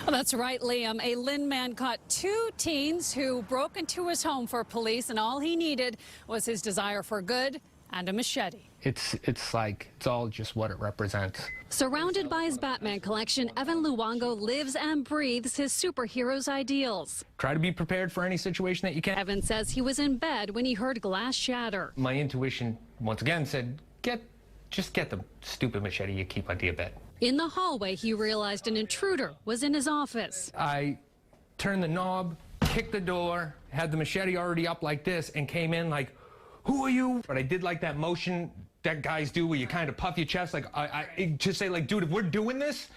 Well, that's right, Liam. A Lynn man caught two teens who broke into his home for police, and all he needed was his desire for good and a machete. It's like, it's all just what it represents. Surrounded by his Batman collection, Evan Luongo lives and breathes his superhero's ideals. Try to be prepared for any situation that you can. Evan says he was in bed when he heard glass shatter. My intuition, once again, said, just get the stupid machete you keep under your bed. In the hallway, he realized an intruder was in his office. I turned the knob, kicked the door, had the machete already up like this, and came in like, who are you? But I did like that motion that guys do where you kind of puff your chest, like, I just say, like, dude, if we're doing this,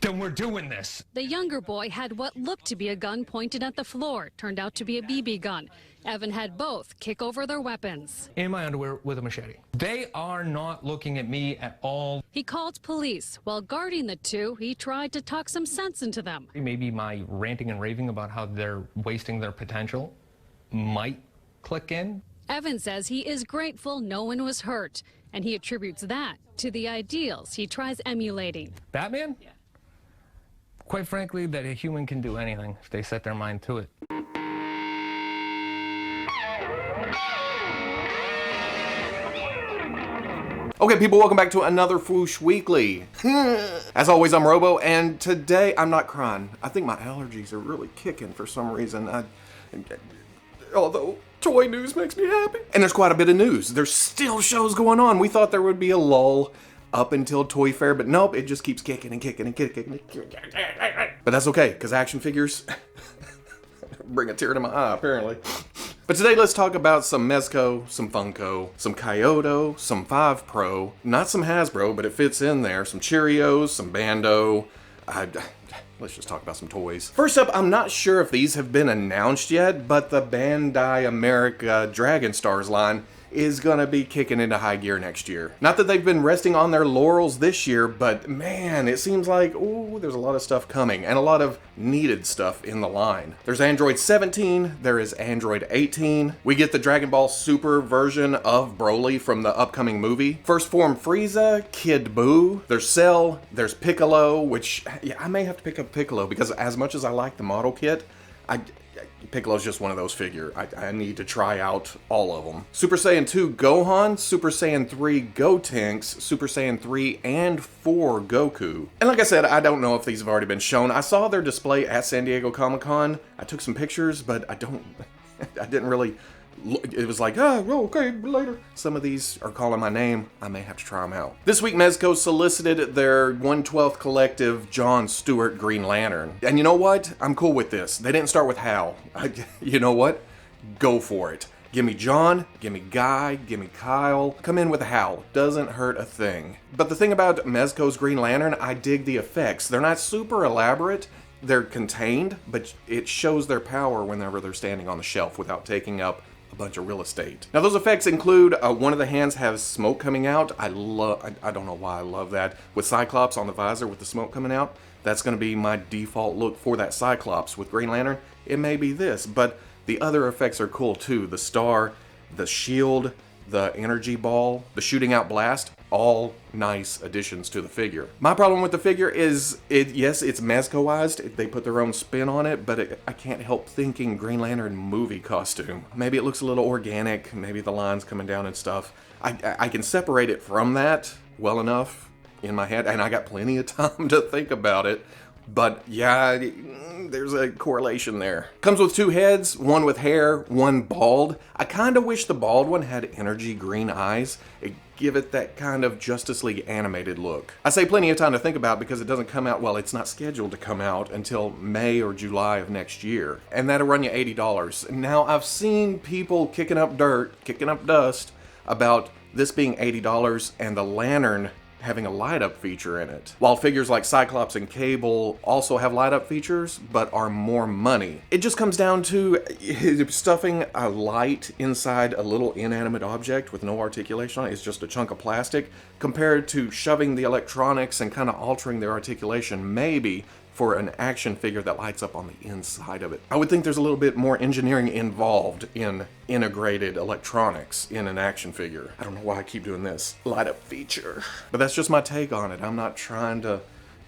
then we're doing this. The younger boy had what looked to be a gun pointed at the floor. Turned out to be a BB gun. Evan had both kick over their weapons. In my underwear with a machete. They are not looking at me at all. He called police. While guarding the two, he tried to talk some sense into them. Maybe my ranting and raving about how they're wasting their potential might click in. Evan says he is grateful no one was hurt, and he attributes that to the ideals he tries emulating. Batman? Yeah. Quite frankly, that a human can do anything if they set their mind to it. Okay, people, welcome back to another Fwoosh Weekly. As always, I'm Robo, and today I'm not crying. I think my allergies are really kicking for some reason. Although toy news makes me happy. And there's quite a bit of news. There's still shows going on. We thought there would be a lull up until Toy Fair, but nope, it just keeps kicking and kicking and kicking. But that's okay, because action figures bring a tear to my eye, apparently. But today, let's talk about some Mezco, some Funko, some Kyoto, some 5 Pro, not some Hasbro, but it fits in there, some Cheerios, some Bando. Let's just talk about some toys. First up, I'm not sure if these have been announced yet, but the Bandai America Dragon Stars line is gonna be kicking into high gear next year. Not that they've been resting on their laurels this year, but man, it seems like, ooh, there's a lot of stuff coming, and a lot of needed stuff in the line. There's Android 17, there is Android 18. We get the Dragon Ball Super version of Broly from the upcoming movie. First Form Frieza, Kid Buu, there's Cell, there's Piccolo, which, yeah, I may have to pick up Piccolo, because as much as I like the model kit, Piccolo's just one of those figures. I need to try out all of them. Super Saiyan 2 Gohan, Super Saiyan 3 Gotenks, Super Saiyan 3 and 4 Goku. And like I said, I don't know if these have already been shown. I saw their display at San Diego Comic-Con. I took some pictures, but I didn't really... It was like, well, okay, later. Some of these are calling my name. I may have to try them out. This week, Mezco solicited their 1/12 collective John Stewart Green Lantern. And you know what? I'm cool with this. They didn't start with Hal. You know what? Go for it. Give me John, give me Guy, give me Kyle. Come in with Hal. Doesn't hurt a thing. But the thing about Mezco's Green Lantern, I dig the effects. They're not super elaborate. They're contained, but it shows their power whenever they're standing on the shelf without taking up a bunch of real estate. Now those effects include one of the hands has smoke coming out. I don't know why I love that. With Cyclops on the visor with the smoke coming out, that's going to be my default look for that Cyclops. With Green Lantern, it may be this, but the other effects are cool too. The star, the shield, the energy ball, the shooting out blast, all nice additions to the figure. My problem with the figure is, yes, it's Mezcoized. They put their own spin on it, but I can't help thinking Green Lantern movie costume. Maybe it looks a little organic, maybe the lines coming down and stuff. I can separate it from that well enough in my head, and I got plenty of time to think about it. But yeah, there's a correlation there. Comes with 2 heads, one with hair, one bald. I kind of wish the bald one had energy green eyes. It give it that kind of Justice League animated look. I say plenty of time to think about because it doesn't come out, well, it's not scheduled to come out until May or July of next year. And that'll run you $80. Now, I've seen people kicking up dust about this being $80 and the lantern having a light-up feature in it. While figures like Cyclops and Cable also have light-up features, but are more money. It just comes down to stuffing a light inside a little inanimate object with no articulation on it is just a chunk of plastic, compared to shoving the electronics and kind of altering their articulation, maybe, for an action figure that lights up on the inside of it. I would think there's a little bit more engineering involved in integrated electronics in an action figure. I don't know why I keep doing this. Light up feature. But that's just my take on it. I'm not trying to,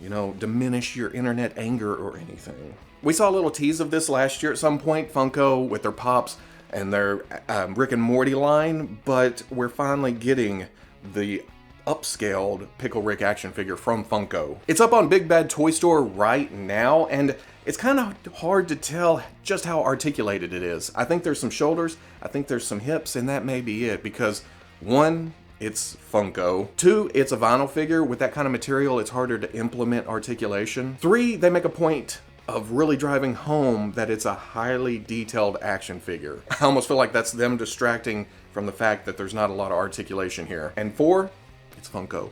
you know, diminish your internet anger or anything. We saw a little tease of this last year at some point, Funko with their Pops and their Rick and Morty line, but we're finally getting the upscaled Pickle Rick action figure from Funko. It's up on Big Bad Toy Store right now, and it's kind of hard to tell just how articulated it is. I think there's some shoulders, I think there's some hips, and that may be it, because one, it's Funko. Two, it's a vinyl figure. With that kind of material, it's harder to implement articulation. Three, they make a point of really driving home that it's a highly detailed action figure. I almost feel like that's them distracting from the fact that there's not a lot of articulation here. And four, it's Funko.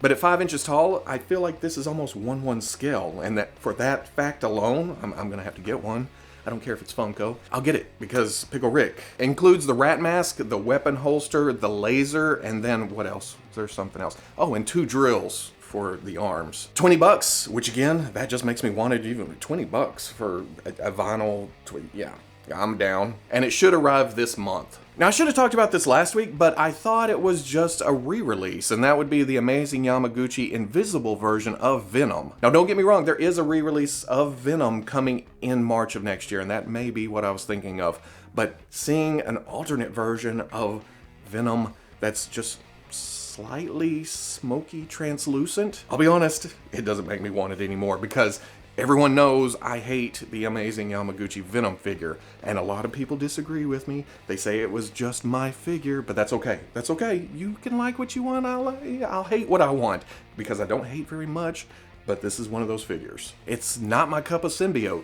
But at 5 inches tall, I feel like this is almost 1:1 scale, and that for that fact alone, I'm gonna have to get one. I don't care if it's Funko. I'll get it because Pickle Rick includes the rat mask, the weapon holster, the laser, and then what else? There's something else. Oh, and 2 drills for the arms. $20, which again, that just makes me want it even. $20 for a vinyl, yeah, I'm down. And it should arrive this month. Now, I should have talked about this last week, but I thought it was just a re-release, and that would be the amazing Yamaguchi invisible version of Venom. Now, don't get me wrong, there is a re-release of Venom coming in March of next year, and that may be what I was thinking of. But seeing an alternate version of Venom that's just slightly smoky translucent, I'll be honest, it doesn't make me want it anymore, because everyone knows I hate the amazing Yamaguchi Venom figure, and a lot of people disagree with me. They say it was just my figure, but that's okay. That's okay. You can like what you want. I'll hate what I want, because I don't hate very much, but this is one of those figures. It's not my cup of symbiote.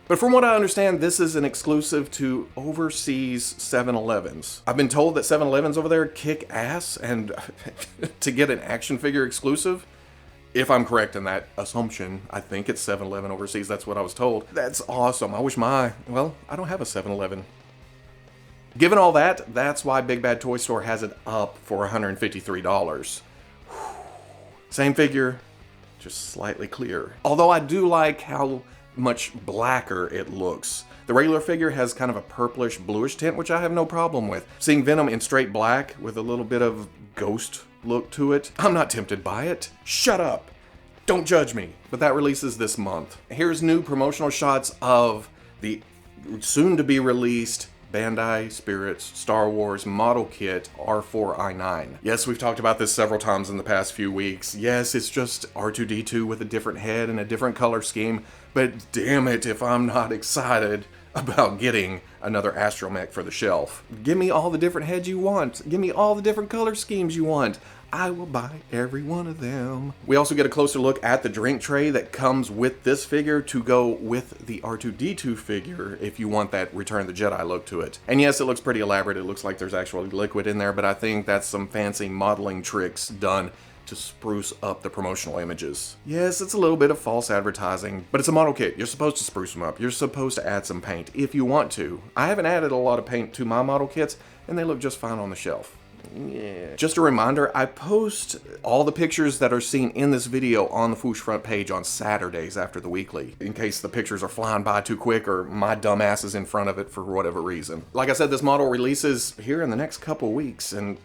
But from what I understand, this is an exclusive to overseas 7-Elevens. I've been told that 7-Elevens over there kick ass, and to get an action figure exclusive, if I'm correct in that assumption, I think it's 7-Eleven overseas, that's what I was told. That's awesome. I wish well, I don't have a 7-Eleven. Given all that, that's why Big Bad Toy Store has it up for $153. Same figure, just slightly clearer. Although I do like how much blacker it looks. The regular figure has kind of a purplish bluish tint, which I have no problem with. Seeing Venom in straight black with a little bit of ghost look to it, I'm not tempted by it. Shut up. Don't judge me. But that releases this month. Here's new promotional shots of the soon-to-be released Bandai Spirits Star Wars model kit R4I9. Yes, we've talked about this several times in the past few weeks. Yes, it's just R2-D2 with a different head and a different color scheme, but damn it if I'm not excited about getting another astromech for the shelf. Give me all the different heads you want. Give me all the different color schemes you want. I will buy every one of them. We also get a closer look at the drink tray that comes with this figure to go with the R2-D2 figure if you want that Return of the Jedi look to it. And yes, it looks pretty elaborate. It looks like there's actually liquid in there, but I think that's some fancy modeling tricks done to spruce up the promotional images. Yes, it's a little bit of false advertising, but it's a model kit. You're supposed to spruce them up. You're supposed to add some paint if you want to. I haven't added a lot of paint to my model kits, and they look just fine on the shelf. Yeah. Just a reminder, I post all the pictures that are seen in this video on the Fwoosh front page on Saturdays after the weekly, in case the pictures are flying by too quick or my dumb ass is in front of it for whatever reason. Like I said, this model releases here in the next couple weeks, and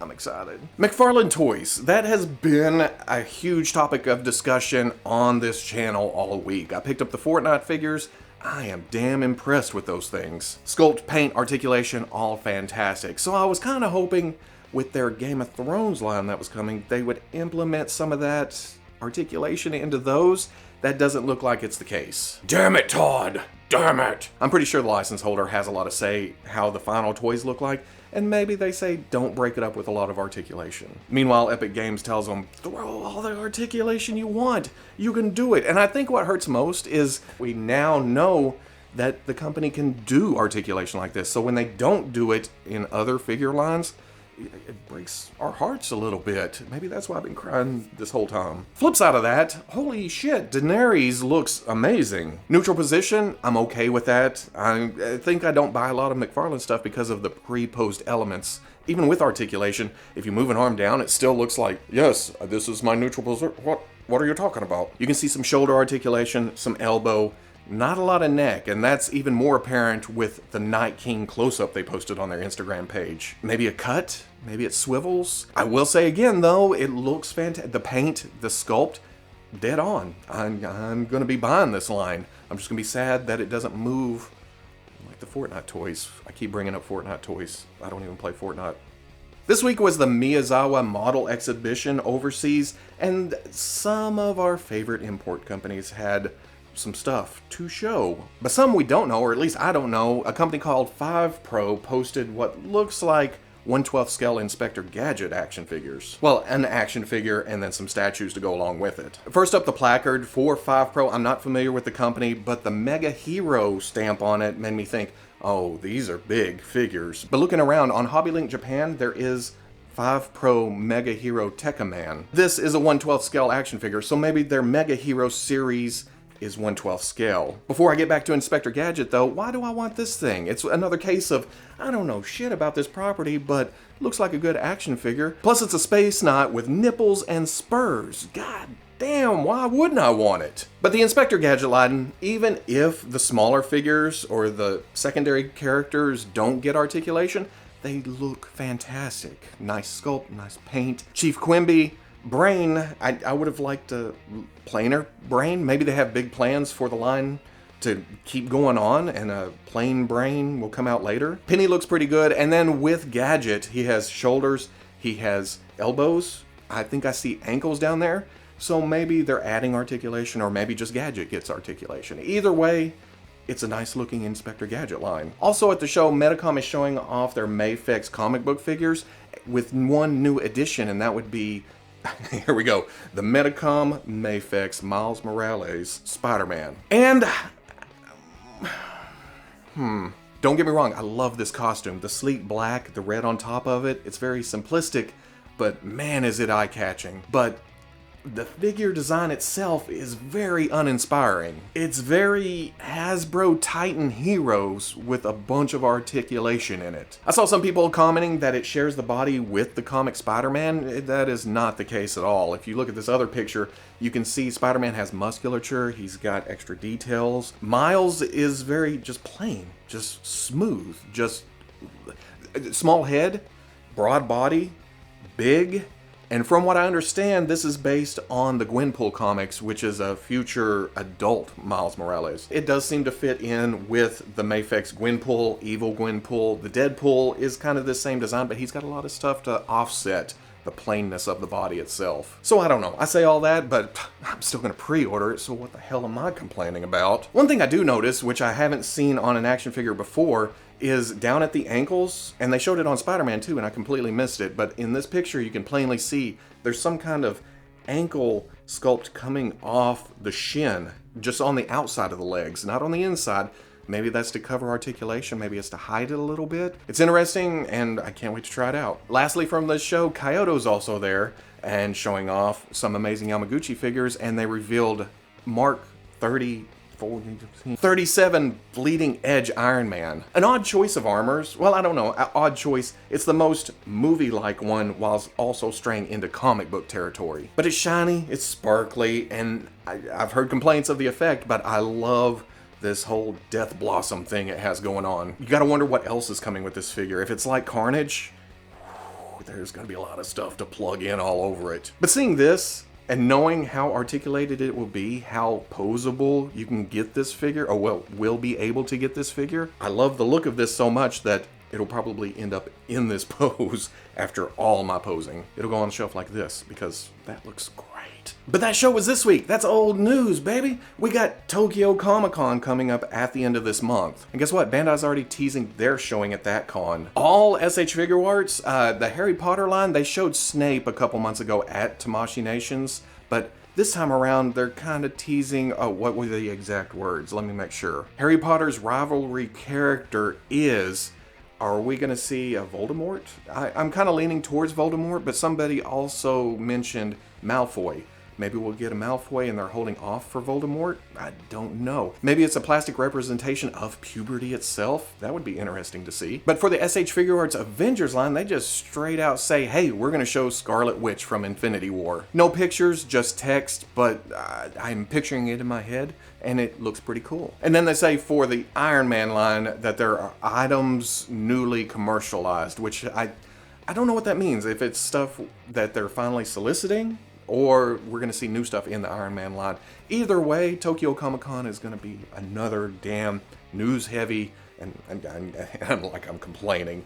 I'm excited. McFarlane Toys. That has been a huge topic of discussion on this channel all week. I picked up the Fortnite figures. I am damn impressed with those things. Sculpt, paint, articulation, all fantastic. So I was kind of hoping with their Game of Thrones line that was coming, they would implement some of that articulation into those. That doesn't look like it's the case. Damn it, Todd! Damn it! I'm pretty sure the license holder has a lot to say how the final toys look like, and maybe they say don't break it up with a lot of articulation. Meanwhile, Epic Games tells them, throw all the articulation you want. You can do it. And I think what hurts most is we now know that the company can do articulation like this. So when they don't do it in other figure lines, it breaks our hearts a little bit. Maybe that's why I've been crying this whole time. Flip side of that, holy shit, Daenerys looks amazing. Neutral position, I'm okay with that. I think I don't buy a lot of McFarlane stuff because of the pre-posed elements. Even with articulation, if you move an arm down, it still looks like, yes, this is my neutral position. What are you talking about? You can see some shoulder articulation, some elbow. Not a lot of neck, and that's even more apparent with the Night King close-up they posted on their Instagram page. Maybe a cut? Maybe it swivels? I will say again, though, it looks fantastic. The paint, the sculpt, dead on. I'm going to be buying this line. I'm just going to be sad that it doesn't move like the Fortnite toys. I keep bringing up Fortnite toys. I don't even play Fortnite. This week was the Miyazawa Model Exhibition overseas, and some of our favorite import companies had some stuff to show. But some we don't know, or at least I don't know. A company called 5 Pro posted what looks like 1/12 scale Inspector Gadget action figures. Well, an action figure and then some statues to go along with it. First up, the placard for 5 Pro. I'm not familiar with the company, but the Mega Hero stamp on it made me think, oh, these are big figures. But looking around, on HobbyLink Japan, there is 5 Pro Mega Hero Tekka Man. This is a 1/12 scale action figure, so maybe their Mega Hero series is 1/12 scale. Before I get back to Inspector Gadget though, why do I want this thing? It's another case of, I don't know shit about this property, but looks like a good action figure. Plus it's a Space Knight with nipples and spurs. God damn, why wouldn't I want it? But the Inspector Gadget line, even if the smaller figures or the secondary characters don't get articulation, they look fantastic. Nice sculpt, nice paint. Chief Quimby, Brain, I would have liked a plainer Brain. Maybe they have big plans for the line to keep going on, and a plain Brain will come out later. Penny looks pretty good, and then with Gadget, he has shoulders, he has elbows. I think I see ankles down there, so maybe they're adding articulation, or maybe just Gadget gets articulation. Either way, it's a nice looking Inspector Gadget line. Also at the show, Medicom is showing off their MAFEX comic book figures with one new addition, and that would be here we go. The Medicom MAFEX Miles Morales Spider-Man. And don't get me wrong, I love this costume. The sleek black, the red on top of it, it's very simplistic, but man is it eye-catching. But the figure design itself is very uninspiring. It's very Hasbro Titan Heroes with a bunch of articulation in it. I saw some people commenting that it shares the body with the comic Spider-Man. That is not the case at all. If you look at this other picture, you can see Spider-Man has musculature, he's got extra details. Miles is very just plain, just smooth, just small head, broad body, big. And from what I understand, this is based on the Gwenpool comics, which is a future adult Miles Morales. It does seem to fit in with the MAFEX Gwenpool, Evil Gwenpool. The Deadpool is kind of the same design, but he's got a lot of stuff to offset the plainness of the body itself. So I don't know. I say all that, but I'm still going to pre-order it, so what the hell am I complaining about? One thing I do notice, which I haven't seen on an action figure before, is down at the ankles, and they showed it on Spider-Man too, and I completely missed it, but in this picture you can plainly see there's some kind of ankle sculpt coming off the shin, just on the outside of the legs, not on the inside. Maybe that's to cover articulation, maybe it's to hide it a little bit. It's interesting, and I can't wait to try it out. Lastly from this show, Kyoto's also there, and showing off some amazing Yamaguchi figures, and they revealed Mark 37 Bleeding Edge Iron Man. An odd choice of armors. Well, I don't know, odd choice. It's the most movie-like one whilst also straying into comic book territory. But it's shiny, it's sparkly, and I've heard complaints of the effect, but I love this whole Death Blossom thing it has going on. You gotta wonder what else is coming with this figure. If it's like Carnage, there's gonna be a lot of stuff to plug in all over it. But seeing this, and knowing how articulated it will be, how posable you can get this figure, or well, will be able to get this figure, I love the look of this so much that it'll probably end up in this pose after all my posing. It'll go on the shelf like this, because that looks great. But that show was this week. That's old news, baby. We got Tokyo Comic-Con coming up at the end of this month. And guess what? Bandai's already teasing their showing at that con. All SH Figure Arts, the Harry Potter line, they showed Snape a couple months ago at Tamashii Nations, but this time around, they're kind of teasing, what were the exact words? Let me make sure. Harry Potter's rivalry character is, are we going to see a Voldemort? I'm kind of leaning towards Voldemort, but somebody also mentioned Malfoy. Maybe we'll get a Malfoy and they're holding off for Voldemort. I don't know. Maybe it's a plastic representation of puberty itself. That would be interesting to see. But for the SH Figure Arts Avengers line, they just straight out say, hey, we're gonna show Scarlet Witch from Infinity War. No pictures, just text, but I'm picturing it in my head and it looks pretty cool. And then they say for the Iron Man line that there are items newly commercialized, which I don't know what that means. If it's stuff that they're finally soliciting, or we're gonna see new stuff in the Iron Man line. Either way, Tokyo Comic Con is gonna be another damn news heavy, and like I'm complaining.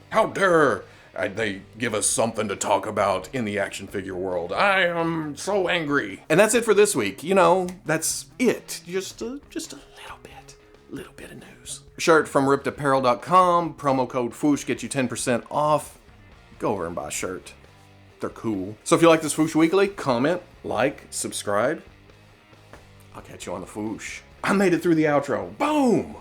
How dare they give us something to talk about in the action figure world. I am so angry. And that's it for this week. You know, that's it. Just a little bit of news. Shirt from rippedapparel.com. Promo code Fwoosh gets you 10% off. Go over and buy a shirt. They're cool. So if you like this Fwoosh Weekly, comment, like, subscribe. I'll catch you on the Fwoosh. I made it through the outro. Boom!